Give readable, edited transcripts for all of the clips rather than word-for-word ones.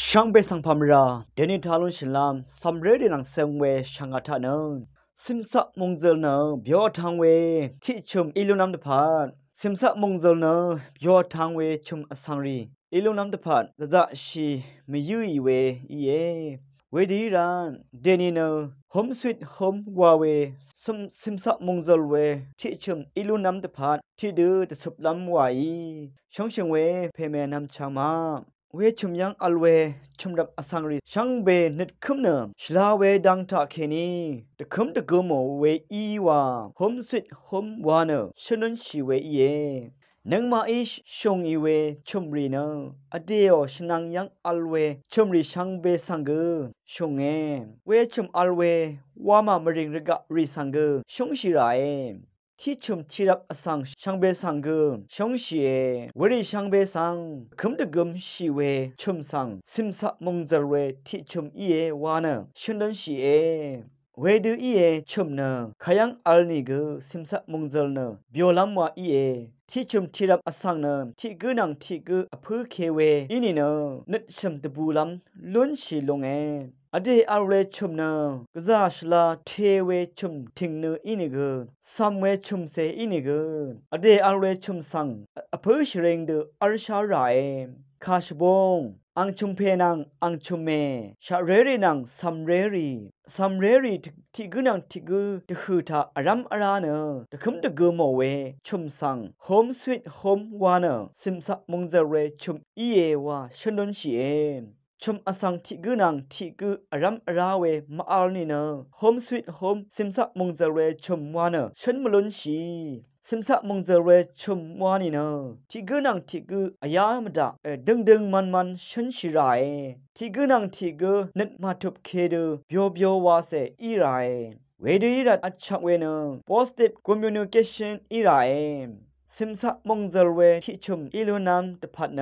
ช่างเบสังพามราเดนิทาลุนชิลามซัมเรดินังเซงเวช่างอัฐานนซิมซะมงเจลเนเบียวทางเวที่ชุมอิลุนัมตพานซิมซะมงเจลเนเบียวทางเวชุมอสังรีอิลุนัมตพานจะชีไม่ยุยเวอีเอเวดีรันเดนินโฮมสวีทโฮมวาเวซิมซะมงเจลเวที่ชุมอิลุนัมตพานที่ดื้อจะสุบลำวายช่องเชงเวเพเมนำชามาเวชุมยังอัลเวชุมดับอสังรีช่างเบนึดคึมเนมชลาเวดังทาเคนีตะคึมตะกโมเวอีวาโฮมสวิตโฮมวานชนุนชีเวอีเอนังมาอิชชงอีเวชุมรีเนอเดียวชนังยังอัลเวชุมรีช่างเบสังเกชงเอเวชุมอัลเววามามริงรกะรีสังเกชงชิราเอที่ชุมชีรับอสังช่างเบสังเกชงเชียวริช่างเบสังคึมตะกมชีเวชุมสังซิมสะมงจรเวที่ชุมอีเอวานะชนดันชีเอเวดูอีเอชุมนะขยังอัลนิกซิมสะมงจรนะเบียวลัมวาอีเอที่ชุมชีรับอสังนะที่กนังที่กอพือเคเวอินี่นะนึดชมตะบูลัมล้นชีลงเออเดอาเรชุมนากซาชลาเทเวชุมทิงเนอินิกซัมเวชุมเซอินิกอเดอาเรชุมสังอเพอชเรงเดอร์ชาไรคาชบงอังชุมเพนังอังชุมเมชาเรรีนังซัมเรรีที่กนังที่กตะคือทาอารัมอาราเนตะคุมตะกโมเวชุมสังโฮมสวีทโฮมวานะซิมซะมงเจเรชุมอีเอวาชนนชีเอชมอสังที่กนังที่กอารัมอาราเวมาอัลนี่นะโฮมสวีทโฮมซิมซะมงเจเรชุมวานะฉันมลุนชีซิมซะมงเจเรชุมวานี่นะที่กนังที่กอายามดาดึงมันฉันชิไรที่กนังที่กนึดมาทุบเคดูเบียววาเซอีไรเวดีรัดอัจฉเวนpositive communication อีไรซิมซะมงเจเวที่ชุมอิลุนัมตะพัดเน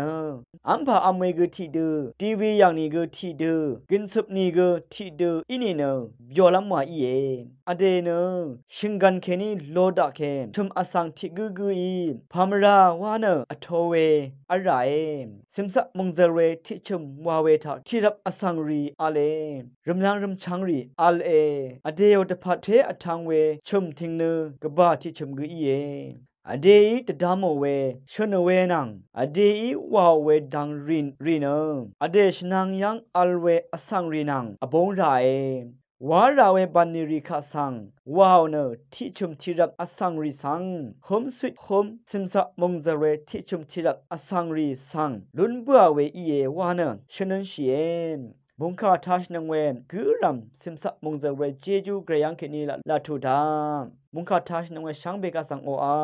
อัมพาอเมกที่ดูทีวีอย่างนี้ก็ที่ดูกินซุปนี้ก็ที่ดูอินี่เนเบียวลำว่าอีเออเดเนชิงกันเคนี่โลดาเคชุมอสังที่กูอีพามราวาเนอโทเวอะไรซิมซะมงเจเวที่ชุมวาเวทักที่รับอสังรีอาเลรำลังรำชังรีอาเลอเดยตะพัดเทอทังเวชุมทิงเนกบ้าที่ชุมกูอีเออเดย์ตดามเวชนเวนังอเดย์วาวเวดังรินอเดชนังยังอัลเวอสังรินังอบงไรวาราเวบันนิริคาสังวาวเนที่ชุมที่รับอสังริสังโฮมสวีทโฮมซิมซะมงเจเรที่ชุมที่รับอสังริสังลุนบัวเวอีเอวาเนชนันเชียนบุงคาทัชนังเวนกุรัมซิมซะมงเจเรเจจูเกรยังเคนีละทุดามุงคาทัชนังเวช่างเบกาสังโออา